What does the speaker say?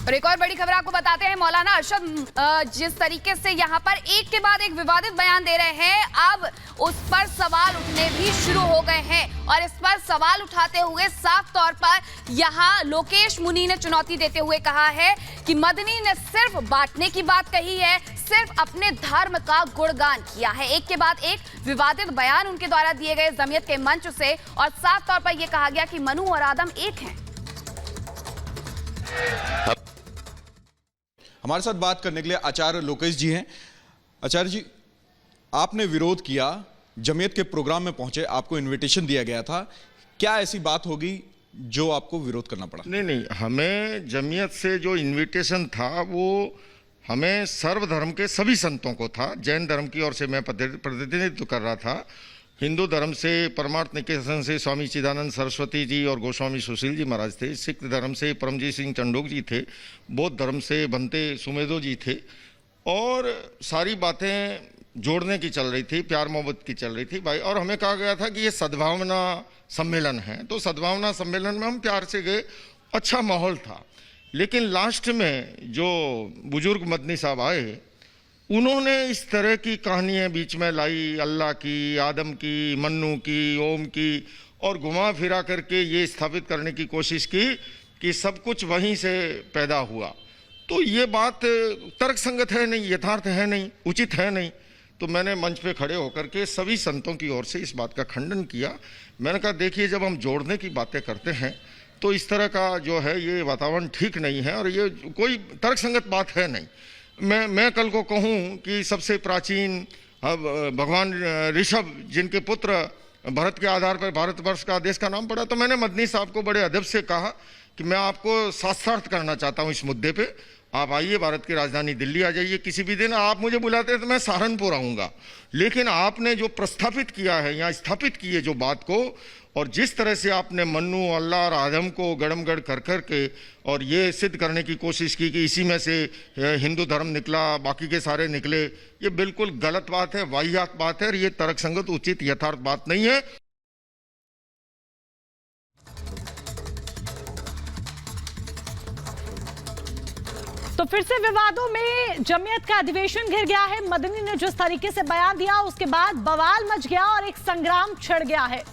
और एक और बड़ी खबर आपको बताते हैं। मौलाना अरशद जिस तरीके से यहाँ पर एक के बाद एक विवादित बयान दे रहे हैं, अब उस पर सवाल उठने भी शुरू हो गए हैं। और इस पर सवाल उठाते हुए साफ तौर पर यहाँ लोकेश मुनी ने चुनौती देते हुए कहा है कि मदनी ने सिर्फ बांटने की बात कही है, सिर्फ अपने धर्म का गुणगान किया है। एक के बाद एक विवादित बयान उनके द्वारा दिए गए जमीयत के मंच से, और साफ तौर पर यह कहा गया कि मनु और आदम एक हैं। हमारे साथ बात करने के लिए आचार्य लोकेश जी हैं। आचार्य जी, आपने विरोध किया, जमीयत के प्रोग्राम में पहुंचे, आपको इनविटेशन दिया गया था, क्या ऐसी बात होगी जो आपको विरोध करना पड़ा? नहीं, हमें जमीयत से जो इनविटेशन था वो हमें सर्वधर्म के सभी संतों को था। जैन धर्म की ओर से मैं प्रतिनिधित्व कर रहा था, हिंदू धर्म से परमार्थ निकेतन से स्वामी चिदानंद सरस्वती जी और गोस्वामी सुशील जी महाराज थे, सिख धर्म से परमजीत सिंह चंडोक जी थे, बौद्ध धर्म से बनते सुमेधो जी थे, और सारी बातें जोड़ने की चल रही थी, प्यार मोहब्बत की चल रही थी भाई। और हमें कहा गया था कि ये सद्भावना सम्मेलन है, तो सद्भावना सम्मेलन में हम प्यार से गए, अच्छा माहौल था। लेकिन लास्ट में जो बुजुर्ग मदनी साहब आए, उन्होंने इस तरह की कहानियाँ बीच में लाई, अल्लाह की, आदम की, मन्नू की, ओम की, और घुमा फिरा करके ये स्थापित करने की कोशिश की कि सब कुछ वहीं से पैदा हुआ। तो ये बात तर्कसंगत है नहीं, यथार्थ है नहीं, उचित है नहीं। तो मैंने मंच पे खड़े होकर के सभी संतों की ओर से इस बात का खंडन किया। मैंने कहा देखिए, जब हम जोड़ने की बातें करते हैं तो इस तरह का जो है ये वातावरण ठीक नहीं है, और ये कोई तर्कसंगत बात है नहीं। मैं कल को कहूँ कि सबसे प्राचीन भगवान ऋषभ जिनके पुत्र भरत के आधार पर भारतवर्ष का देश का नाम पड़ा, तो मैंने मदनी साहब को बड़े अदब से कहा कि मैं आपको शास्त्रार्थ करना चाहता हूँ इस मुद्दे पे। आप आइए, भारत की राजधानी दिल्ली आ जाइए किसी भी दिन, आप मुझे बुलाते हैं तो मैं सहारनपुर आऊँगा। लेकिन आपने जो प्रस्थापित किया है, यहाँ स्थापित की है जो बात को, और जिस तरह से आपने मन्नू, अल्लाह और आदम को गड़मगड़ कर कर के और ये सिद्ध करने की कोशिश की कि इसी में से हिंदू धर्म निकला, बाकी के सारे निकले, ये बिल्कुल गलत बात है, वाहियात बात है, और ये तर्कसंगत उचित यथार्थ बात नहीं है। तो फिर से विवादों में जमीयत का अधिवेशन घिर गया है। मदनी ने जिस तरीके से बयान दिया उसके बाद बवाल मच गया और एक संग्राम छिड़ गया है।